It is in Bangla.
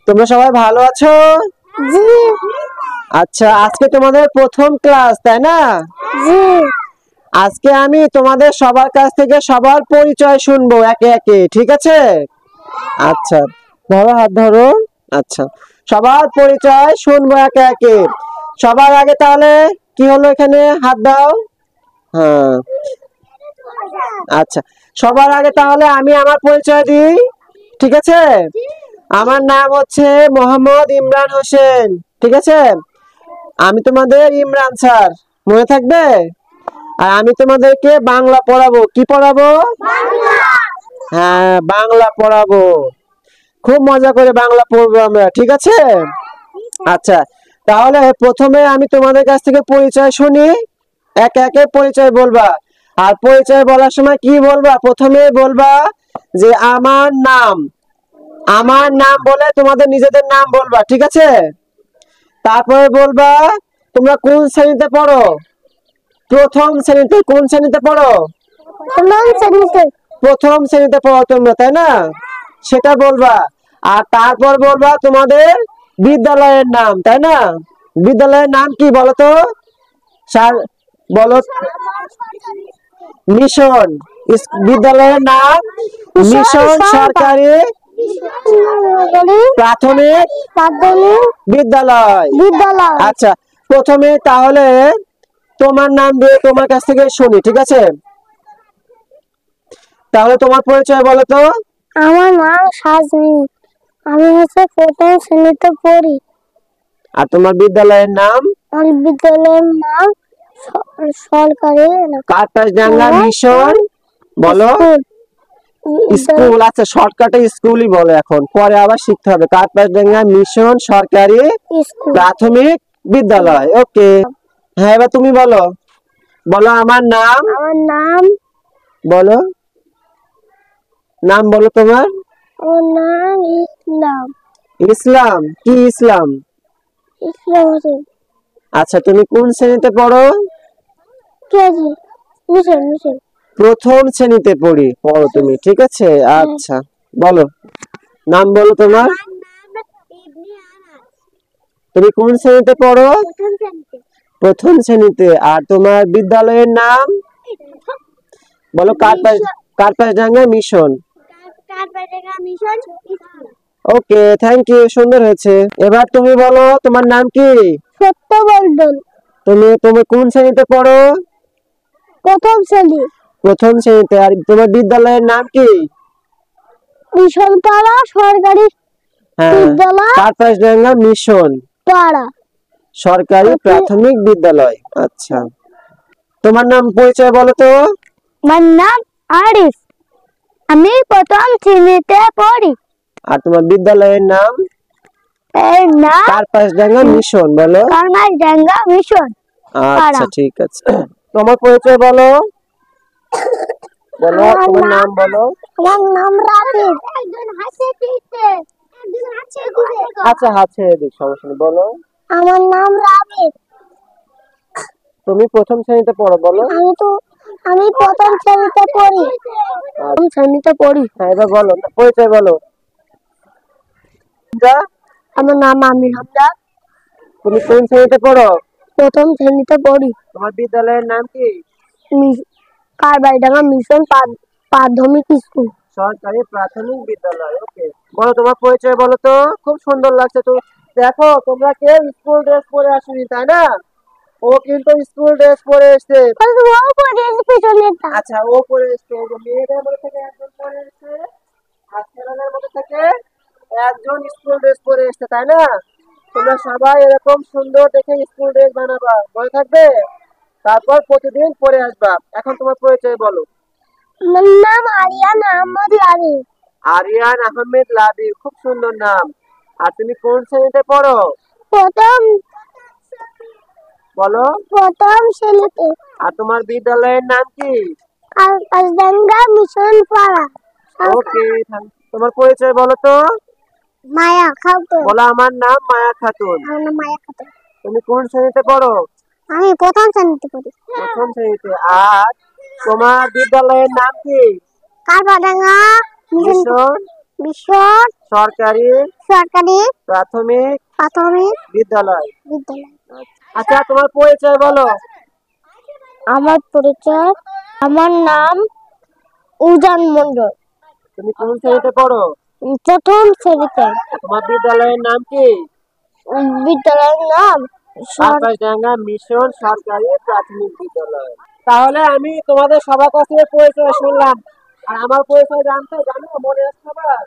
তোমরা সবাই ভালো আছো? জি। আচ্ছা, আজকে তোমাদের প্রথম ক্লাস, তাই না? জি। আজকে আমি তোমাদের সবার কাছ থেকে সবার পরিচয় শুনবো একে একে, ঠিক আছে? আচ্ছা, ধরো, হাত ধরো। আচ্ছা, সবার পরিচয় শুনবো একে একে। সবার আগে তাহলে কি হলো, এখানে হাত দাও। হ্যাঁ, আচ্ছা, সবার আগে তাহলে আমি আমার পরিচয় দিই, ঠিক আছে? আমার নাম হচ্ছে মোহাম্মদ ইমরান হোসেন, ঠিক আছে? আমি তোমাদের ইমরান স্যার, মনে থাকবে? আর আমি তোমাদেরকে বাংলা পড়াবো। কি পড়াবো? হ্যাঁ, বাংলা পড়াবো। খুব মজা করে বাংলা পড়বো আমরা, ঠিক আছে? আচ্ছা, তাহলে প্রথমে আমি তোমাদের কাছ থেকে পরিচয় শুনি, একে একে পরিচয় বলবা। আর পরিচয় বলার সময় কি বলবা? প্রথমে বলবা যে আমার নাম। আমার নাম বলে তোমাদের নিজেদের নাম বলবা, ঠিক আছে? তারপরে বলবা তোমরা কোন শ্রেণীতে পড়ো। প্রথম শ্রেণীতে। কোন শ্রেণীতে পড়ো? প্রথম শ্রেণীতে পড়ো তোমরা, তাই না? সেটা বলবা। আর তারপর বলবা তোমাদের বিদ্যালয়ের নাম, তাই না? বিদ্যালয়ের নাম কি বলো তো? বলো। মিশন। বিদ্যালয়ের নাম মিশন সরকারি প্রাথমিক বিদ্যালয়। আচ্ছা, প্রথমে তাহলে তোমার নাম দিয়ে তোমার কাছ থেকে শুনি, ঠিক আছে? তাহলে তোমার পরিচয় বলো তো। আমার নাম সাজমিন, আমি হচ্ছে প্রথম শ্রেণীতে পড়ি। আর তোমার বিদ্যালয়ের নাম? আমার বিদ্যালয়ের নাম সরকারি কাটাসডাঙ্গা মিশন। বলো। স্কুল। আচ্ছা, শর্টকাটে স্কুলই বলো, এখন পরে আবার শিখতে হবে। কাটাসডাঙ্গা মিশন সরকারি প্রাথমিক বিদ্যালয়। ওকে, হ্যাঁ, এবার তুমি বলো। বলো আমার নাম। আমার নাম বলো, নাম বলো তোমার। আমার নাম ইসলাম। ইসলাম? কি ইসলাম? ইসলাম হোসেন। আচ্ছা, তুমি কোন শ্রেণীতে পড়ো? কেজি মিশন মিশন প্রথম শ্রেণীতে পড়ো তুমি, ঠিক আছে? আচ্ছা, বলো, নাম বলো তোমার। তুমি কোন শ্রেণীতে পড়ো? প্রথম শ্রেণীতে। আর তোমার বিদ্যালয়ের নাম বলো। কাটাসডাঙ্গা মিশন। ওকে, থ্যাংক ইউ, সুন্দর হয়েছে। এবার তুমি বলো তোমার নাম কি? সত্যবর্ধন। তুমি কোন শ্রেণীতে পড়ো? প্রথম শ্রেণী। প্রথম শ্রেণীতে। আর তোমার বিদ্যালয়ের নাম কি? মিশন পাড়া সরকারি বিদ্যালয়। কাটাসডাঙ্গা মিশন পাড়া সরকারি প্রাথমিক বিদ্যালয়। আচ্ছা, তোমার নাম পরিচয় বলো তো। আমার নাম আরিফ, আমি প্রথম শ্রেণীতে পড়ি। আর তোমার বিদ্যালয়ের নাম? কাটাসডাঙ্গা মিশন। বলো। কাটাসডাঙ্গা মিশন। আচ্ছা, ঠিক আছে। তোমার পরিচয় বলো। বলো, তোমার নাম বলো। আমার নাম রাফিদ। একজন হাসি দিতে, একজন হাসি দিতে। আচ্ছা, হাত ছেড়ে দিই, সমস্যা নেই, বলো। আমার নাম রাফিদ। তুমি প্রথম শ্রেণীতে পড়ো, বলো। আমি প্রথম শ্রেণীতে পড়ি। প্রথম শ্রেণীতে পড়ি। হ্যাঁ, এবার বলো, পরিচয় বলো। আমার নাম আমির হামদা। তুমি কোন শ্রেণীতে পড়ো? প্রথম শ্রেণীতে পড়ি। তোমার বিদ্যালয়ের নাম কি? কাটাসডাঙ্গা মিশন প্রাথমিক স্কুল সরকারি প্রাথমিক বিদ্যালয়। ওকে, বলো তোমার পরিচয় বলো তো। খুব সুন্দর লাগছে তো। দেখো, তোমরা কেউ স্কুল ড্রেস পরে আসেনি, তাই না? ও কিন্তু স্কুল ড্রেস পরে এসেছে। আচ্ছা, ও পরে এসেছে। মেয়েদের মধ্যে থেকে একজন পরে এসেছে, আর ছেলেদের মধ্যে থেকে একজন স্কুল ড্রেস পরে এসেছে, তাই না? তোমরা সবাই এরকম সুন্দর দেখে স্কুল ড্রেস বানাবা, মনে থাকবে? তারপর প্রতিদিন পরে আসবা। এখন তোমার পরিচয় বলো। আমার নাম আরিয়ান আহমেদ লাবিব। আরিয়ান আহমেদ লাবিব, খুব সুন্দর নাম। আর তুমি কোন শ্রেণীতে পড়ো? প্রথম। বলো। প্রথম শ্রেণীতে। আর তোমার বিদ্যালয়ের নাম কি? কাটাসডাঙ্গা মিশন পাড়া। ওকে, তোমার পরিচয় বলো তো। মায়া খাতুন। বলো আমার নাম মায়া খাতুন। আমার নাম মায়া খাতুন। তুমি কোন শ্রেণীতে পড়ো? আমি প্রথম শ্রেণীতে পড়ি। প্রথম শ্রেণীতে। আর তোমার বিদ্যালয়ের নাম কি? কাটাসডাঙ্গা মিশন বিশ্বর সরকারি সরকারি প্রাথমিক প্রাথমিক বিদ্যালয়। বিদ্যালয়। আচ্ছা, তোমার পরিচয় বলো। আমার পরিচয়, আমার নাম উজান মন্ডল। তুমি কোন শ্রেণীতে পড়ো? প্রথম শ্রেণীতে। তোমার বিদ্যালয়ের নাম কি? বিদ্যালয়ের নাম আকাশডাঙ্গা মিশন সরকারি প্রাথমিক বিদ্যালয়। তাহলে আমি তোমাদের সবার কাছ থেকে পরিচয় শুনলাম, আর আমার পরিচয় জানো, মনে আছে সবার?